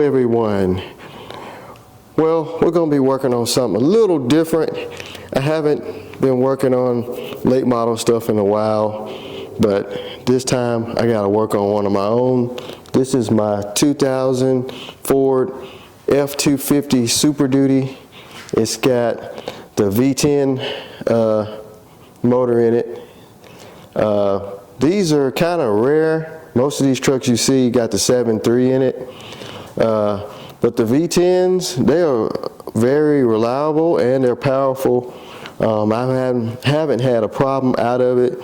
everyone. Well, we're going to be working on something a little different. I haven't been working on late model stuff in a while, but this time I got to work on one of my own. This is my 2000 Ford F-250 Super Duty. It's got the V10 motor in it. These are kind of rare. Most of these trucks you see got the 7.3 in it. But the V10s, they are very reliable and they're powerful. I haven't had a problem out of it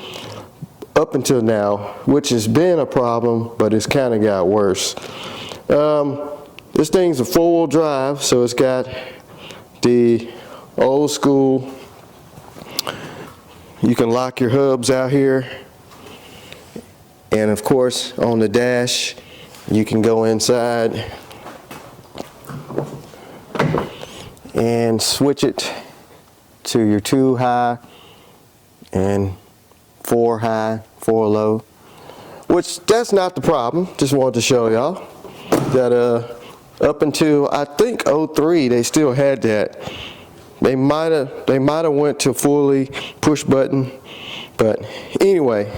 up until now, which has been a problem, but it's kind of got worse. This thing's a 4-wheel drive, so it's got the old school, you can lock your hubs out here, and of course on the dash you can go inside and switch it to your 2 high and 4 high, 4 low, which that's not the problem. Just wanted to show y'all that up until I think 03 they still had that. They might have went to fully push button, but anyway,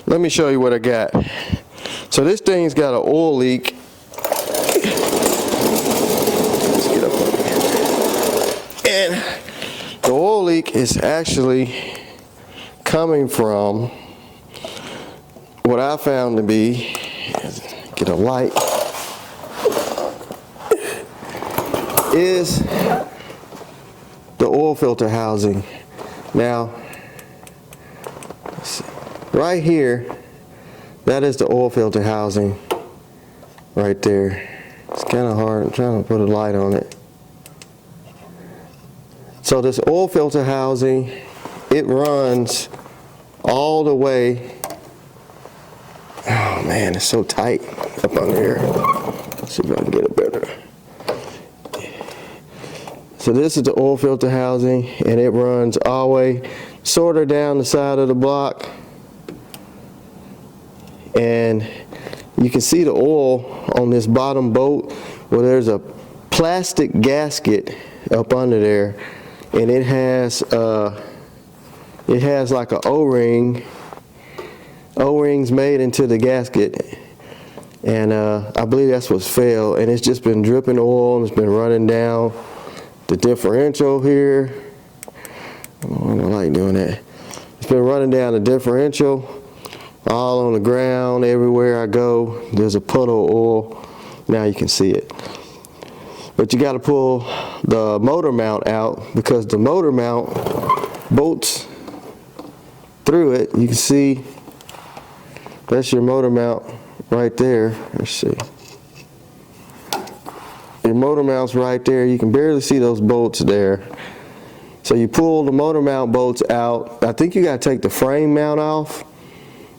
let me show you what I got. So this thing's got an oil leak. Let's get up on here. And the oil leak is actually coming from what I found to be, get a light, is the oil filter housing. Now, right here, that is the oil filter housing right there. It's kind of hard. I'm trying to put a light on it. So this oil filter housing, it runs all the way. Oh man, it's so tight up under here. Let's see if I can get it better. So this is the oil filter housing, and it runs all the way sort of down the side of the block. And you can see the oil on this bottom bolt where there's a plastic gasket up under there, and it has like a O-rings made into the gasket, and I believe that's what's failed, and it's just been dripping oil and it's been running down the differential here. I don't like doing that. It's been running down the differential all on the ground. Everywhere I go there's a puddle of oil. Now you can see it, but you got to pull the motor mount out, because the motor mount bolts through it. You can see that's your motor mount right there. Let's see, your motor mount's right there. You can barely see those bolts there. So you pull the motor mount bolts out. I think you got to take the frame mount off,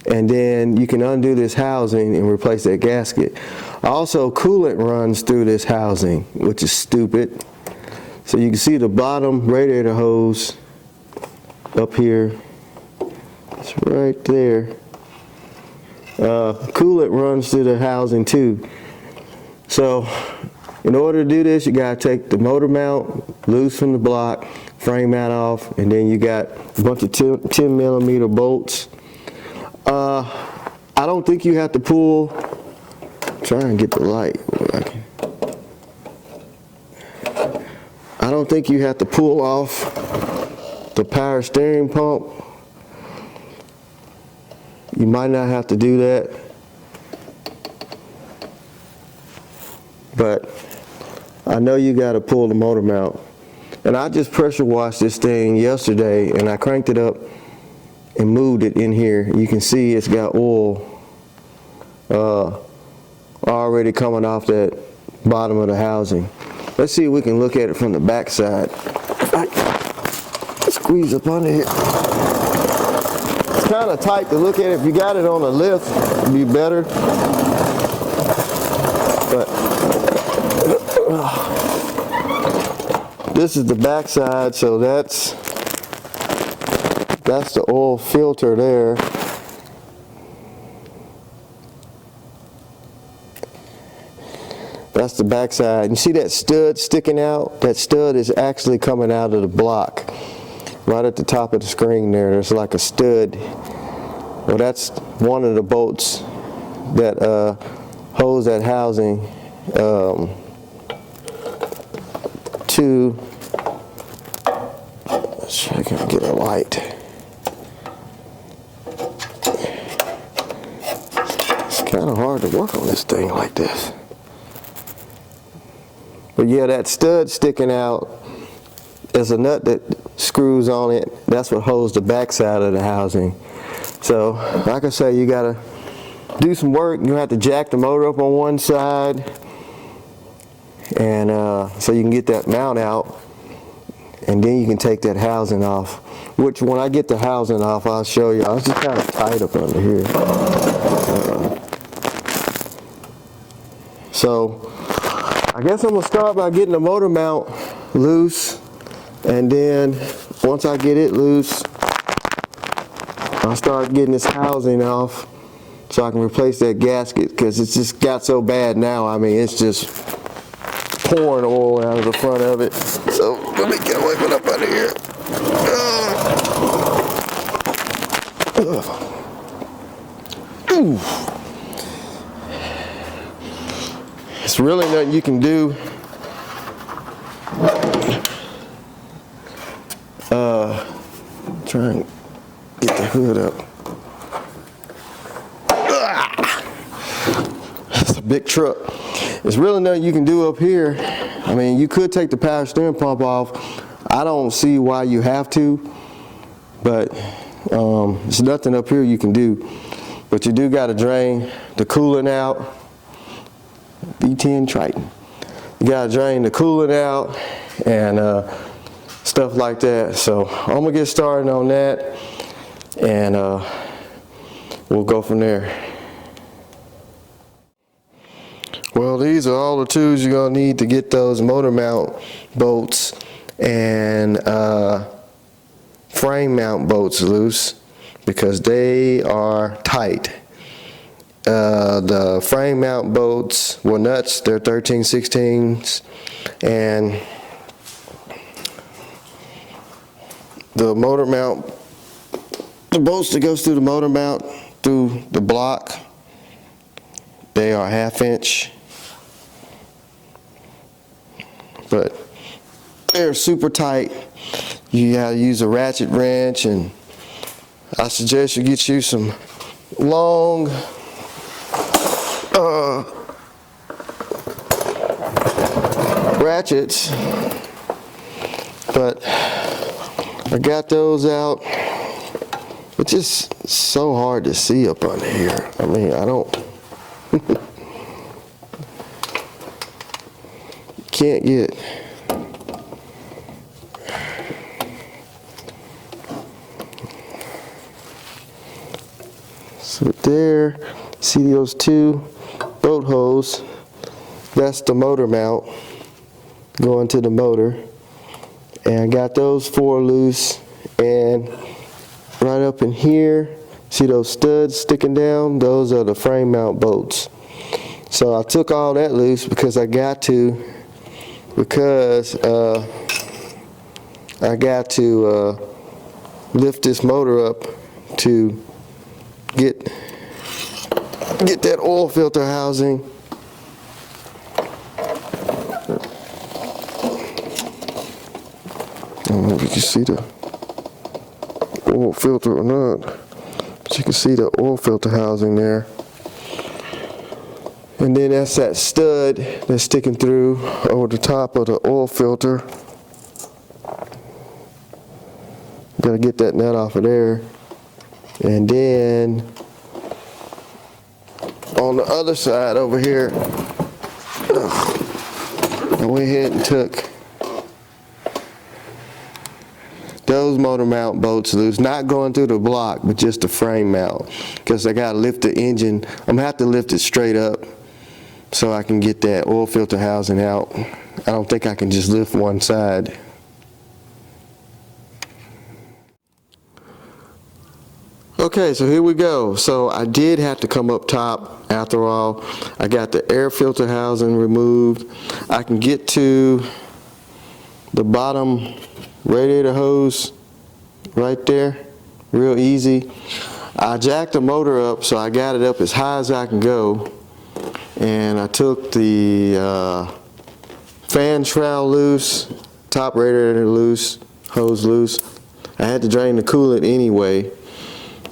and then you can undo this housing and replace that gasket. Also, coolant runs through this housing, which is stupid. So you can see the bottom radiator hose up here. It's right there. Coolant runs through the housing too. So in order to do this, you gotta take the motor mount loose from the block, frame mount off, and then you got a bunch of 10 millimeter bolts. I don't think you have to pull, try and get the light. I don't think you have to pull off the power steering pump. You might not have to do that, but I know you got to pull the motor mount. And I just pressure washed this thing yesterday, and I cranked it up and moved it in here. You can see it's got oil already coming off that bottom of the housing. Let's see if we can look at it from the back side. Squeeze up under here. It's kind of tight to look at it. If you got it on a lift, it'd be better. But this is the back side, so that's the oil filter there. That's the back side. You see that stud sticking out? That stud is actually coming out of the block. Right at the top of the screen there's like a stud. Well, that's one of the bolts that holds that housing to, let's see if I can get a light. It's kind of hard to work on this thing like this. But yeah, that stud sticking out is a nut that screws on it. That's what holds the back side of the housing. So, like I say, you gotta do some work. You have to jack the motor up on one side, and so you can get that mount out, and then you can take that housing off. Which, when I get the housing off, I'll show you. I was just kind of tight up under here. So, I guess I'm gonna start by getting the motor mount loose, and then once I get it loose, I'll start getting this housing off so I can replace that gasket, because it's just got so bad now. I mean, it's just pouring oil out of the front of it. So let me get away from up under here. It's really nothing you can do. Try and get the hood up. It's a big truck. There's really nothing you can do up here. I mean, you could take the power steering pump off. I don't see why you have to, but there's nothing up here you can do. But you do got to drain the coolant out. V10 Triton. You got to drain the coolant out and stuff like that. So I'm gonna get started on that, and we'll go from there. Well, these are all the tools you're gonna need to get those motor mount bolts and frame mount bolts loose, because they are tight. The frame mount bolts were nuts. They're 13/16s, and the motor mount, the bolts that goes through the motor mount through the block, they are 1/2 inch, but they're super tight. You gotta use a ratchet wrench, and I suggest you get you some long ratchets, but I got those out. It's just so hard to see up under here. I mean, I don't can't get so there. See those two bolt holes? That's the motor mount going to the motor, and I got those 4 loose. And right up in here, see those studs sticking down? Those are the frame mount bolts. So I took all that loose because I got to, lift this motor up to get that oil filter housing. I don't know if you can see the oil filter or not, but you can see the oil filter housing there. And then that's that stud that's sticking through over the top of the oil filter. Gotta get that nut off of there. And then on the other side over here, I went ahead and took those motor mount bolts loose, not going through the block, but just the frame mount, because I gotta lift the engine. I'm gonna have to lift it straight up so I can get that oil filter housing out. I don't think I can just lift one side. Okay, so here we go. So I did have to come up top after all. I got the air filter housing removed. I can get to the bottom radiator hose right there real easy. I jacked the motor up, so I got it up as high as I can go, and I took the fan shroud loose, top radiator loose, hose loose. I had to drain the coolant anyway,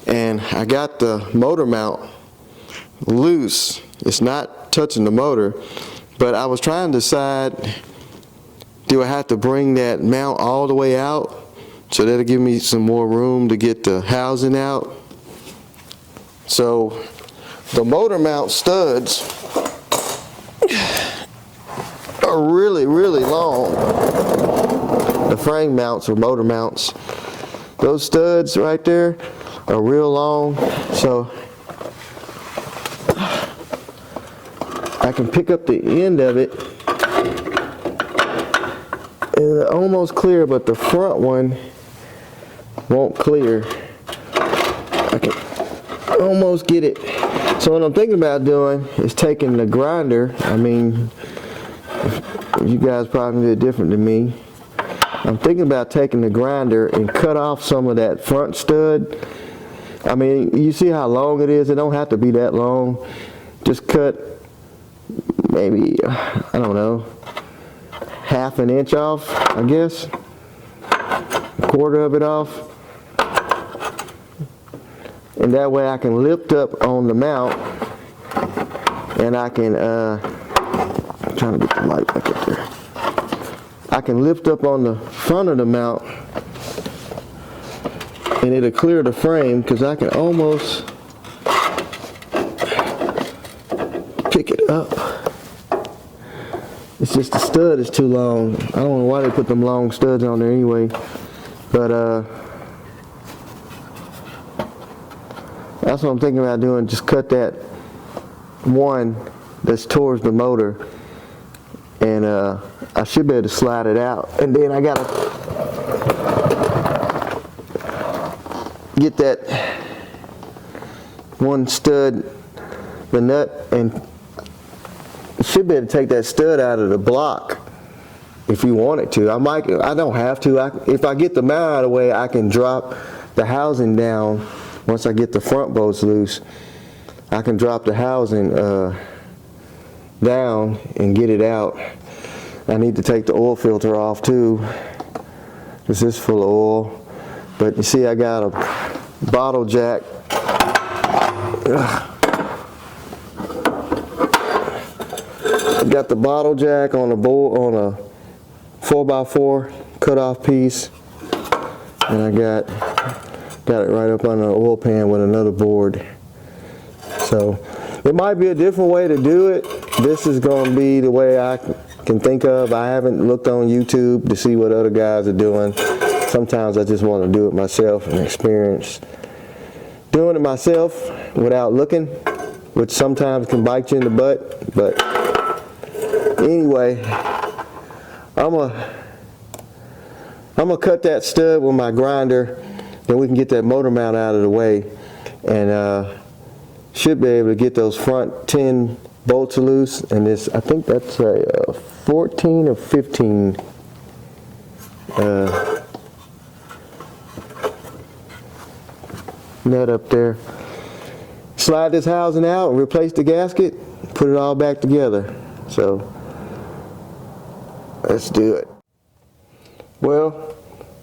and I got the motor mount loose. It's not touching the motor, but I was trying to decide, do I have to bring that mount all the way out so that'll give me some more room to get the housing out? So the motor mount studs are really, really long. The frame mounts or motor mounts, those studs right there are real long, so I can pick up the end of it. It's almost clear, but the front one won't clear. I can almost get it. So what I'm thinking about doing is taking the grinder. I mean, you guys probably do it different than me. I'm thinking about taking the grinder and cut off some of that front stud. I mean, you see how long it is? It don't have to be that long. Just cut maybe, I don't know, half an inch off, I guess. A quarter of it off. And that way I can lift up on the mount, and I can, I'm trying to get the light back up there. I can lift up on the front of the mount, and it'll clear the frame, because I can almost pick it up. It's just the stud is too long. I don't know why they put them long studs on there anyway, but that's what I'm thinking about doing. Just cut that one that's towards the motor, and I should be able to slide it out. And then I gotta get that one stud, the nut, and should be able to take that stud out of the block if you wanted to. I don't have to. If I get the mount out of the way, I can drop the housing down. Once I get the front bolts loose, I can drop the housing down and get it out. I need to take the oil filter off too, because it's full of oil. But you see, I got a bottle jack. I got the bottle jack on a 4x4 cut-off piece, and I got it right up on the oil pan with another board. So it might be a different way to do it. This is going to be the way I can think of. I haven't looked on YouTube to see what other guys are doing. Sometimes I just want to do it myself and experience doing it myself without looking, which sometimes can bite you in the butt. But anyway, I'm gonna cut that stud with my grinder. Then we can get that motor mount out of the way, and should be able to get those front 10 bolts loose. And this, I think that's a 14 or 15 nut up there. Slide this housing out and replace the gasket, put it all back together. So let's do it. Well,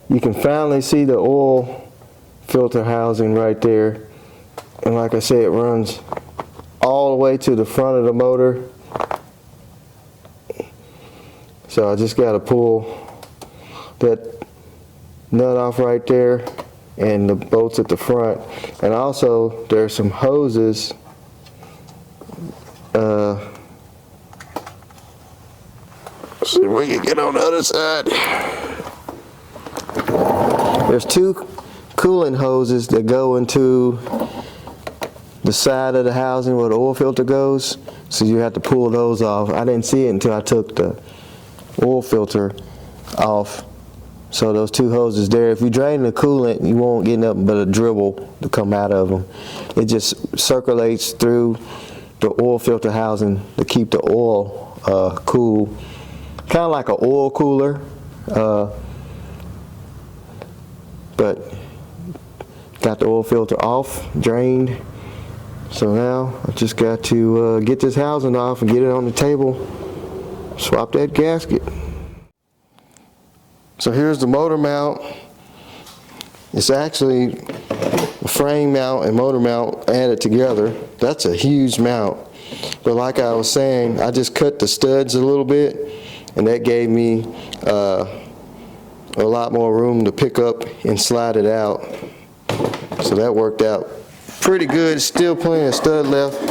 you can finally see the oil filter housing right there, and like I said, it runs all the way to the front of the motor. So I just got to pull that nut off right there and the bolts at the front. And also there's some hoses see if we can get on the other side. There's two coolant hoses that go into the side of the housing where the oil filter goes, so you have to pull those off. I didn't see it until I took the oil filter off, So those two hoses there, if you drain the coolant, you won't get nothing but a dribble to come out of them. It just circulates through the oil filter housing to keep the oil cool. Kind of like an oil cooler, but got the oil filter off, drained. So now I just got to get this housing off and get it on the table, swap that gasket. So here's the motor mount. It's actually a frame mount and motor mount added together. That's a huge mount. But like I was saying, I just cut the studs a little bit, and that gave me a lot more room to pick up and slide it out. So that worked out pretty good. Still plenty of stud left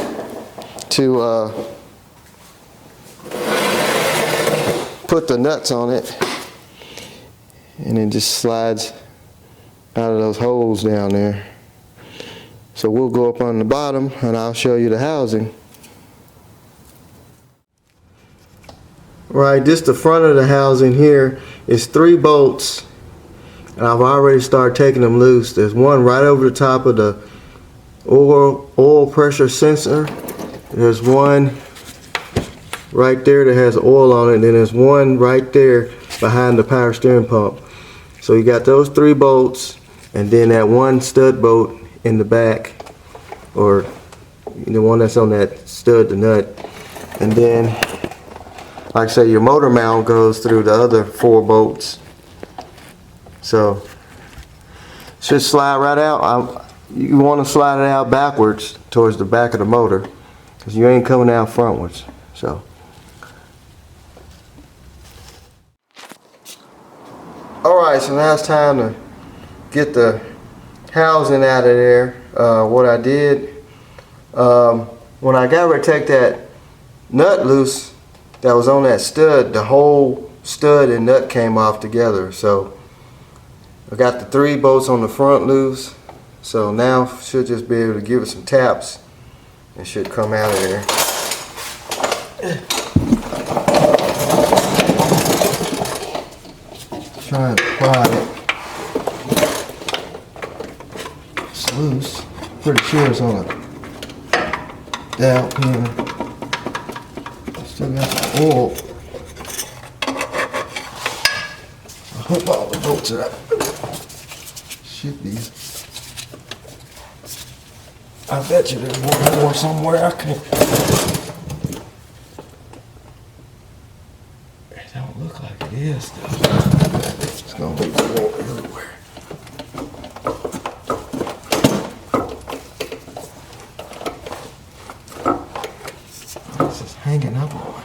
to put the nuts on it. And it just slides out of those holes down there. So we'll go up on the bottom and I'll show you the housing. Right, this the front of the housing here. It's 3 bolts, and I've already started taking them loose. There's one right over the top of the oil pressure sensor. There's one right there that has oil on it, and then there's one right there behind the power steering pump. So you got those 3 bolts, and then that one stud bolt in the back, or the one that's on that stud, the nut. And then, like I say, your motor mount goes through the other 4 bolts. So should slide right out. You want to slide it out backwards towards the back of the motor, because you ain't coming out frontwards. So alright, so now it's time to get the housing out of there. What I did, when I got ready to take that nut loose that was on that stud, the whole stud and nut came off together. So I got the 3 bolts on the front loose. So now should just be able to give it some taps and should come out of there. Try and pry it. It's loose. Pretty sure it's on a dowel pin. Still got some oil. I hope all the bolts are up. Should be. I bet you there's one more somewhere. I can't. It don't look like it is though. It's gonna be more everywhere. This is hanging up on.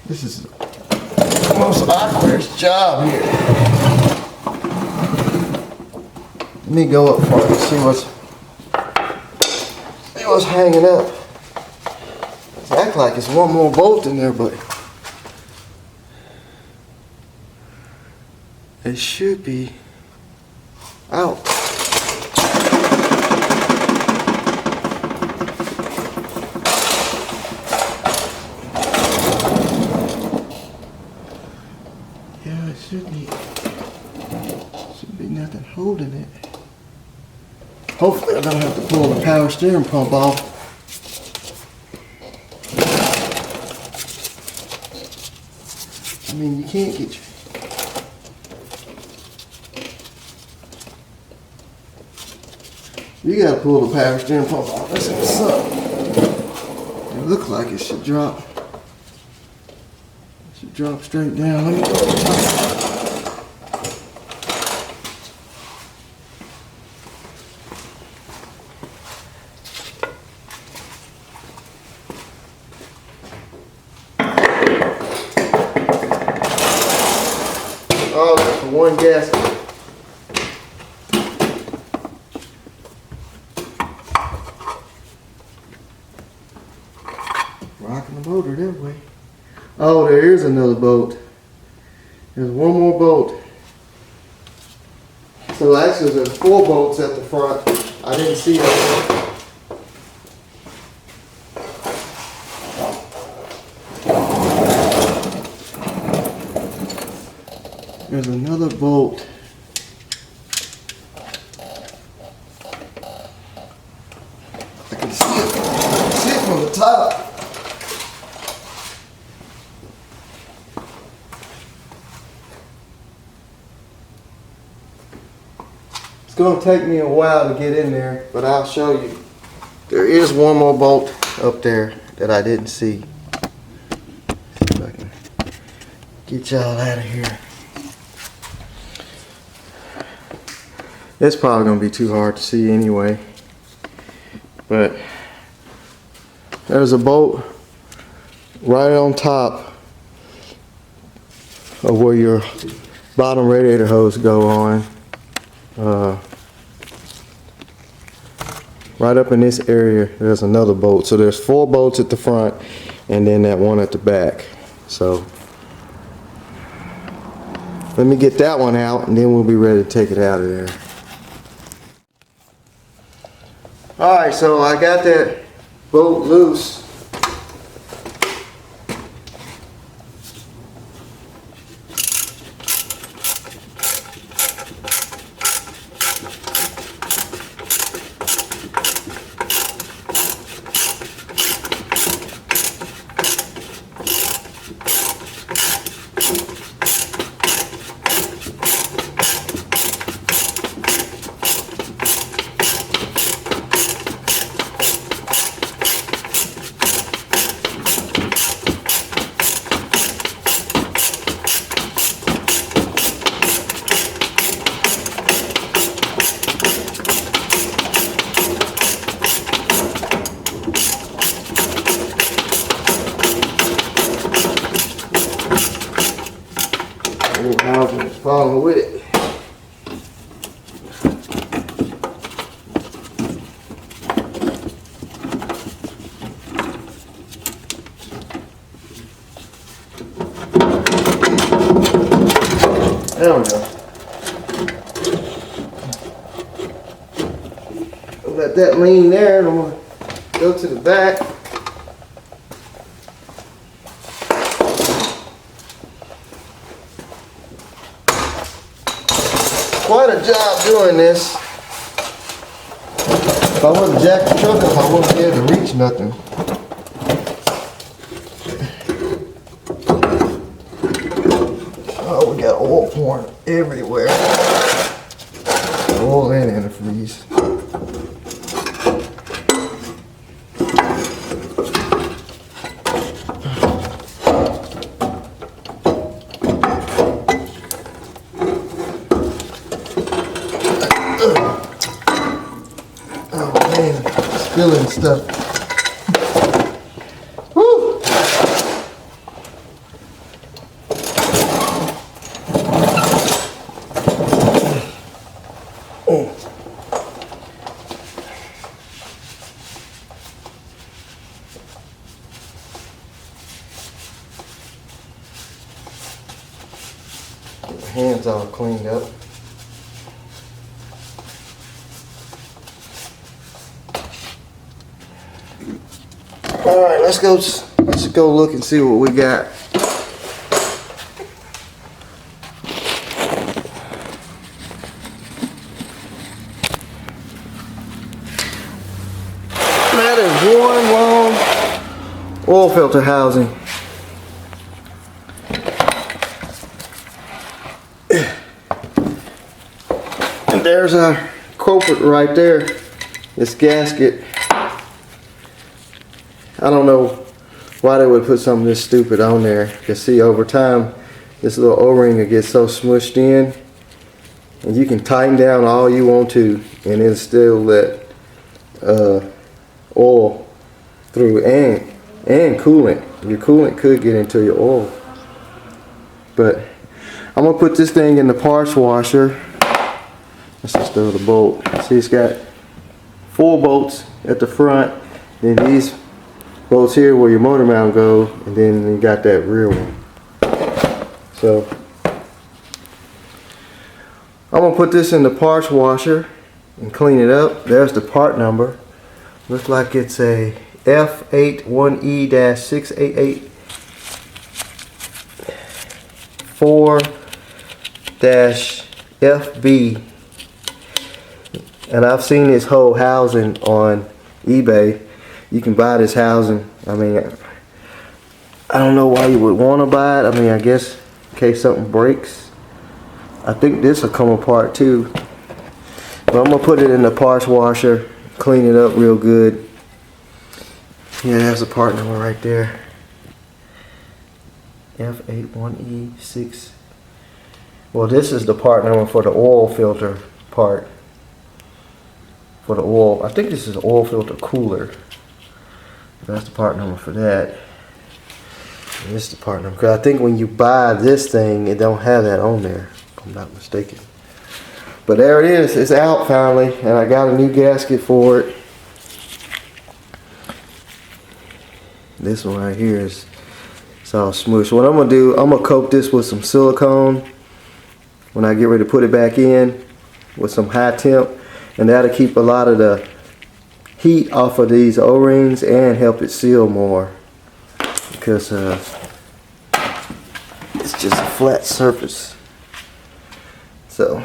This is the most awkward job here. Let me go up for it and see what's hanging up. It acts like it's one more bolt in there, but it should be out. Yeah, it should be nothing holding it. Hopefully I don't have to pull the power steering pump off. I mean, you can't get you gotta pull the power steering pump off. That's what's up. It looks like it should drop. It should drop straight down. Let me go to the top. Oh, that's for one gasket. Rocking the motor that way. Oh, there is another bolt. There's one more bolt. So actually there's 4 bolts at the front. I didn't see that. There's another bolt. I can see it from the top. It's going to take me a while to get in there, but I'll show you. There is one more bolt up there that I didn't see. See if I can get y'all out of here. It's probably going to be too hard to see anyway. But there's a bolt right on top of where your bottom radiator hose go on. Right up in this area there's another bolt. So there's 4 bolts at the front and then that one at the back. So let me get that one out and then we'll be ready to take it out of there. Alright, so I got that bolt loose. Housing is falling with it. There we go. I'll let that lean there and I'm going to go to the back. Quite a job doing this. If I wouldn't jack the truck up, I wouldn't be able to reach nothing. Oh, we got oil pouring everywhere. Oil and antifreeze. Spilling stuff. Woo! Get my hands all cleaned up. Alright, let's go look and see what we got. That is one long oil filter housing. And there's our culprit right there, this gasket. I don't know why they would put something this stupid on there. You see, over time, this little O-ring will get so smushed in, and you can tighten down all you want to, and it'll still let oil through and coolant. Your coolant could get into your oil. But I'm gonna put this thing in the parts washer. Let's just throw the bolt. See, it's got 4 bolts at the front, then these bolts here where your motor mount go, and then you got that rear one. So I'm gonna put this in the parts washer and clean it up. There's the part number. Looks like it's a F81E-688-4 FB, and I've seen this whole housing on eBay. You can buy this housing. I mean, I don't know why you would want to buy it. I mean, I guess in case something breaks. I think this will come apart too. But I'm gonna put it in the parts washer, clean it up real good. Yeah, there's a part number right there. F81E6. Well, this is the part number for the oil filter part. For the oil, I think this is the oil filter cooler. That's the part number for that. And this is the part number, because I think when you buy this thing, it don't have that on there, if I'm not mistaken. But there it is. It's out finally, and I got a new gasket for it. This one right here is it's all smooshed. What I'm gonna do, I'm gonna coat this with some silicone when I get ready to put it back in with some high temp, and that'll keep a lot of the heat off of these O-rings and help it seal more, because it's just a flat surface. So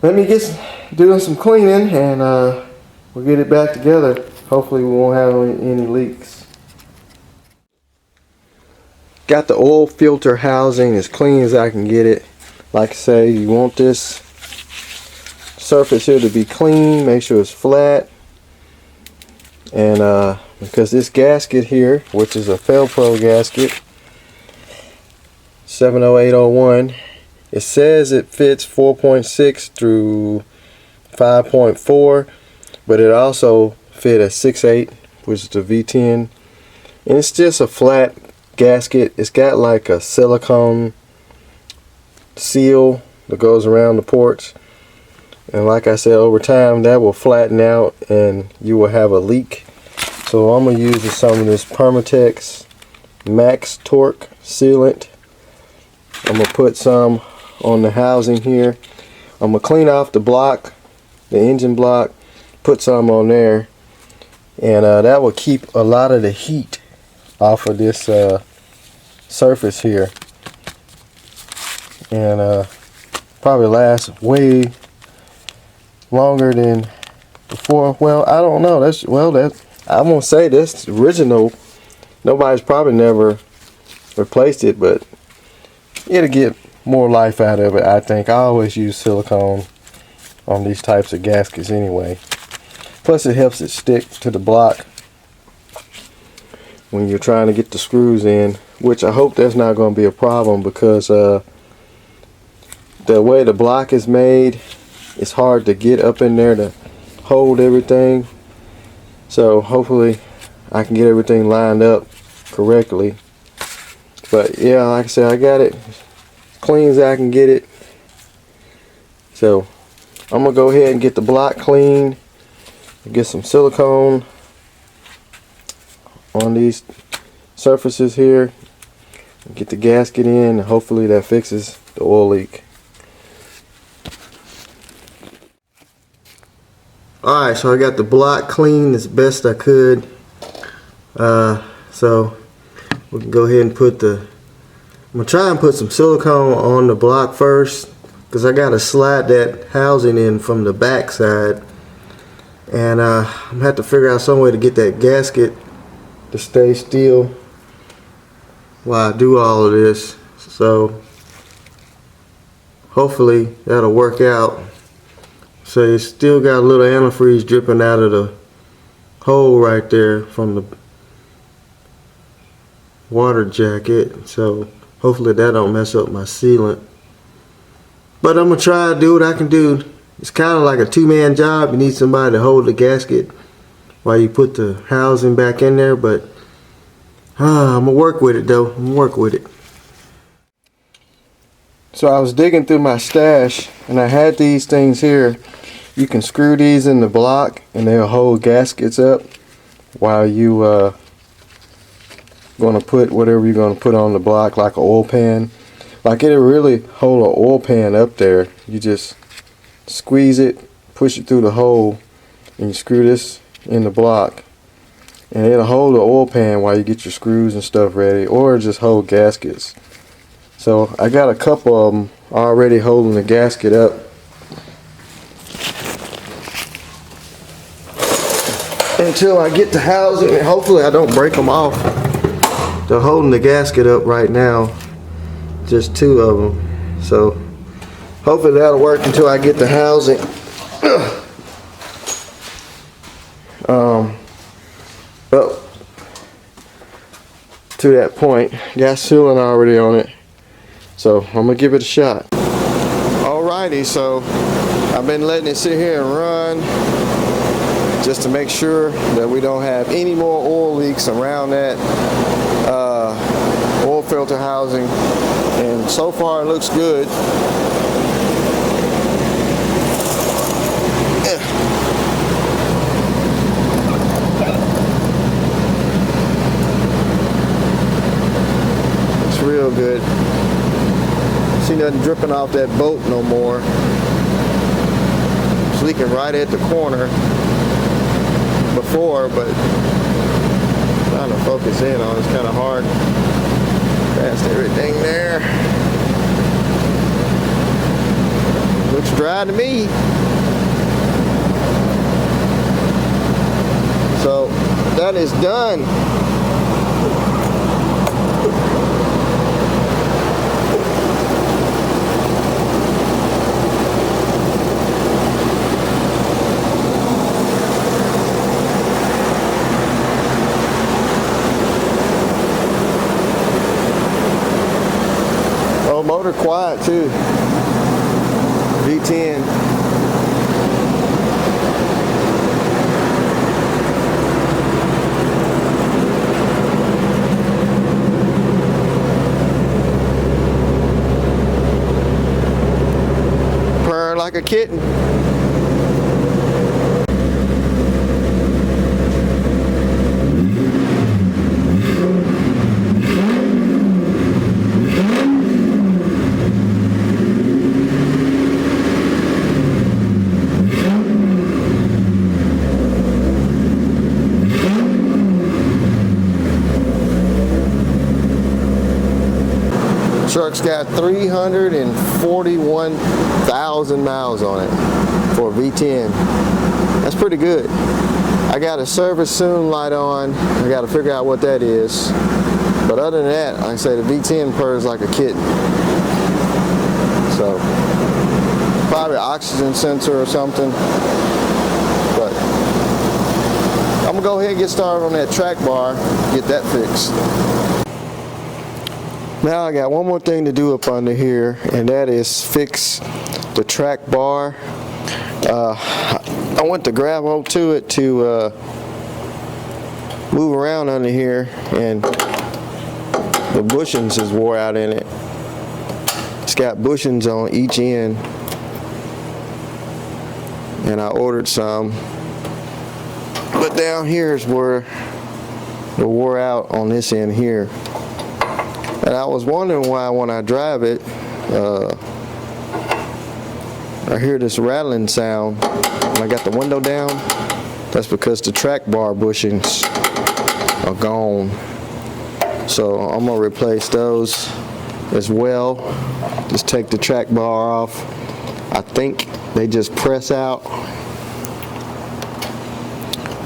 let me get doing some cleaning, and we'll get it back together. Hopefully we won't have any leaks. Got the oil filter housing as clean as I can get it. Like I say, you want this surface here to be clean. Make sure it's flat. And because this gasket here, which is a Felpro gasket, 70801, it says it fits 4.6 through 5.4, but it also fit a 6.8, which is the V10, and it's just a flat gasket. It's got like a silicone seal that goes around the ports, and like I said, over time that will flatten out and you will have a leak. So I'm going to use some of this Permatex Max Torque sealant. I'm going to put some on the housing here. I'm going to clean off the block, the engine block, put some on there, and that will keep a lot of the heat off of this surface here, and probably last way longer than before. Well, I don't know. I'm gonna say this original. Nobody's probably never replaced it, but it'll get more life out of it, I think. I always use silicone on these types of gaskets anyway. Plus it helps it stick to the block when you're trying to get the screws in, which I hope that's not going to be a problem, because the way the block is made, it's hard to get up in there to hold everything. So hopefully I can get everything lined up correctly. But yeah, like I said, I got it clean as I can get it. So I'm gonna go ahead and get the block clean, get some silicone on these surfaces here, get the gasket in, and hopefully that fixes the oil leak. Alright, so I got the block clean as best I could. So we can go ahead and put I'm gonna try and put some silicone on the block first, because I gotta slide that housing in from the back side, and I'm gonna have to figure out some way to get that gasket to stay still while I do all of this. So hopefully that'll work out. So it's still got a little antifreeze dripping out of the hole right there from the water jacket, so hopefully that don't mess up my sealant. But I'm gonna try to do what I can do. It's kind of like a two-man job. You need somebody to hold the gasket while you put the housing back in there, but I'm gonna work with it though. I'm gonna work with it. So I was digging through my stash, and I had these things here. You can screw these in the block and they'll hold gaskets up while you gonna put whatever you're gonna put on the block, like an oil pan. Like, it'll really hold an oil pan up there. You just squeeze it, push it through the hole, and you screw this in the block, and it'll hold the oil pan while you get your screws and stuff ready, or just hold gaskets. So I got a couple of them already holding the gasket up. Until I get the housing, and hopefully I don't break them off. They're holding the gasket up right now, just 2 of them. So hopefully that'll work until I get the housing. But to that point, gas sealing already on it. So I'm gonna give it a shot. Alrighty, so I've been letting it sit here and run just to make sure that we don't have any more oil leaks around that oil filter housing, and so far it looks good. It's real good. See nothing dripping off that boat no more. It's leaking right at the corner before, but trying to focus in on it's kind of hard. Past everything there. Looks dry to me. So that is done. Motor quiet too. V10. Purr like a kitten. Truck's got 341,000 miles on it for a V10. That's pretty good. I got a service soon light on. I got to figure out what that is. But other than that, like I say, the V10 purrs like a kitten. So probably an oxygen sensor or something. But I'm gonna go ahead and get started on that track bar, get that fixed. Now I got one more thing to do up under here, and that is fix the track bar. I went to grab hold to it to move around under here, and the bushings is wore out in it. It's got bushings on each end, and I ordered some. But down here is where it wore out on this end here. And I was wondering why when I drive it, I hear this rattling sound when I got the window down. That's because the track bar bushings are gone. So I'm gonna replace those as well. Just take the track bar off. I think they just press out.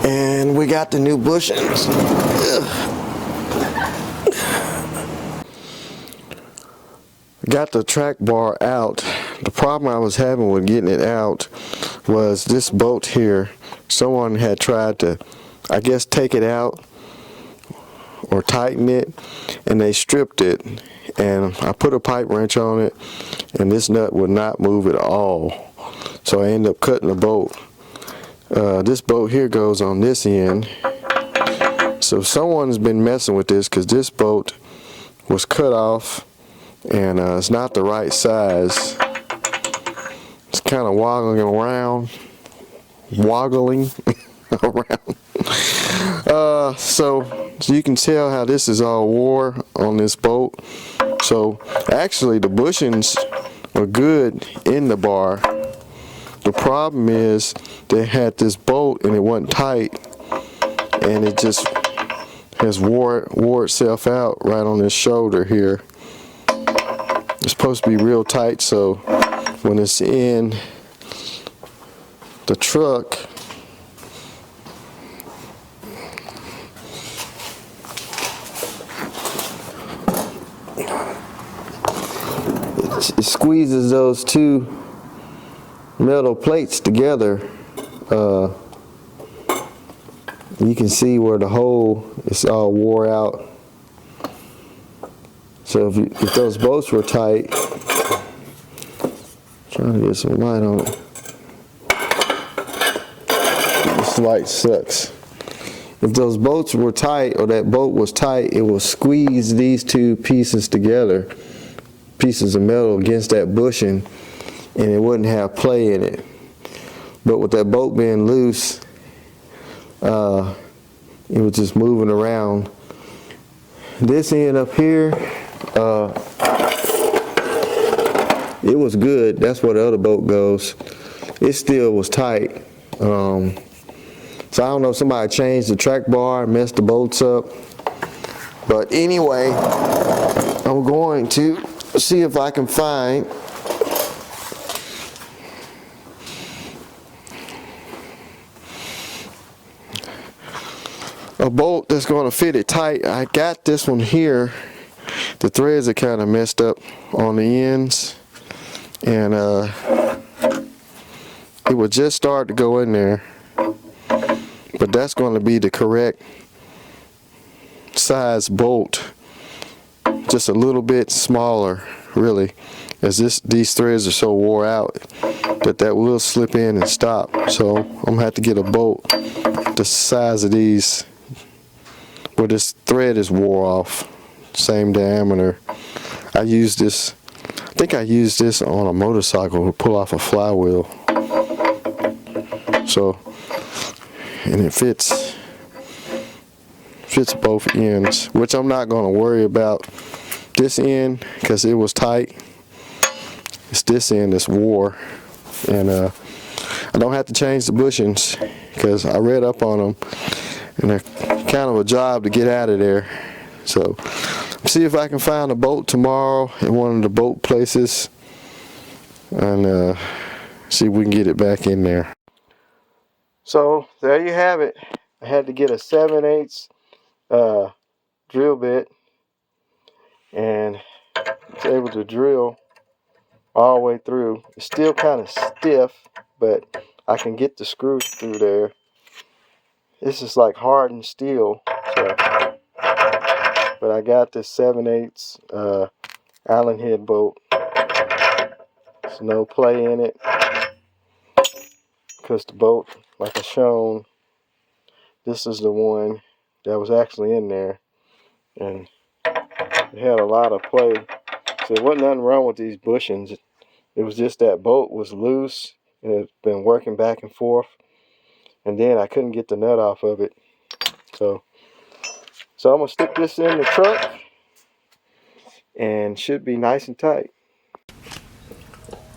And we got the new bushings. Got the track bar out. The problem I was having with getting it out was this bolt here. Someone had tried to, I guess, take it out or tighten it, and they stripped it, and I put a pipe wrench on it, and this nut would not move at all. So I ended up cutting the bolt. This bolt here goes on this end. So someone's been messing with this because this bolt was cut off, and it's not the right size. It's kind of woggling around. So you can tell how this is all wore on this bolt. So actually the bushings are good in the bar. The problem is they had this bolt and it wasn't tight, and it just has wore itself out right on this shoulder here. It's supposed to be real tight, so when it's in the truck, it squeezes those two metal plates together. You can see where the hole is all wore out. So if those bolts were tight, trying to get some light on it. This light sucks. If those bolts were tight, or that bolt was tight, it will squeeze these two pieces together, pieces of metal against that bushing, and it wouldn't have play in it. But with that bolt being loose, it was just moving around. This end up here, it was good. That's where the other bolt goes. It still was tight. So I don't know if somebody changed the track bar and messed the bolts up. But anyway, I'm going to see if I can find a bolt that's going to fit it tight. I got this one here. The threads are kind of messed up on the ends, and it would just start to go in there, but that's going to be the correct size bolt, just a little bit smaller really, as these threads are so wore out that will slip in and stop. So I'm gonna have to get a bolt the size of these where this thread is wore off, same diameter. I think I used this on a motorcycle to pull off a flywheel. So, and it fits both ends, which I'm not going to worry about this end because it was tight. It's this end that's wore, and I don't have to change the bushings because I read up on them, and they're kind of a job to get out of there. So see if I can find a bolt tomorrow in one of the bolt places, and see if we can get it back in there. So there you have it. I had to get a 7/8 drill bit, and it's able to drill all the way through. It's still kind of stiff, but I can get the screw through there. This is like hardened steel, so, but I got this 7/8 Allen head bolt. There's no play in it because the bolt, like I shown, this is the one that was actually in there, and it had a lot of play. So there wasn't nothing wrong with these bushings. It was just that bolt was loose, and it's been working back and forth, and then I couldn't get the nut off of it. So I'm gonna stick this in the truck, and should be nice and tight.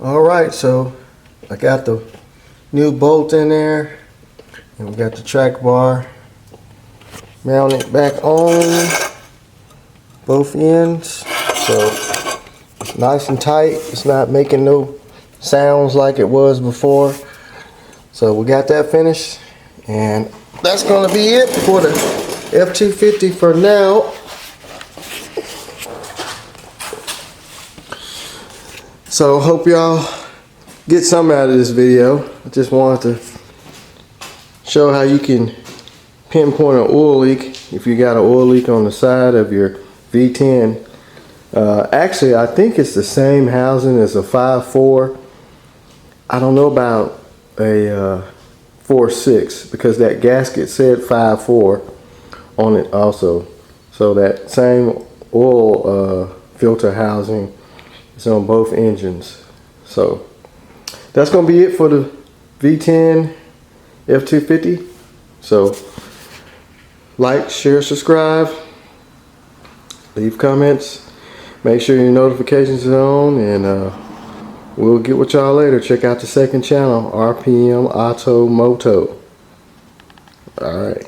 All right, so I got the new bolt in there, and we got the track bar mounted back on both ends. So it's nice and tight. It's not making no sounds like it was before. So we got that finished, and that's gonna be it for the F-250 for now. So hope y'all get something out of this video. I just wanted to show how you can pinpoint an oil leak if you got an oil leak on the side of your V10. Actually, I think it's the same housing as a 5.4. I don't know about a 4.6 because that gasket said 5.4 on it also. So that same oil filter housing is on both engines. So that's going to be it for the V10 F-250. So like, share, subscribe, leave comments, make sure your notifications are on, and we'll get with y'all later. Check out the second channel, RPM Auto Moto. All right.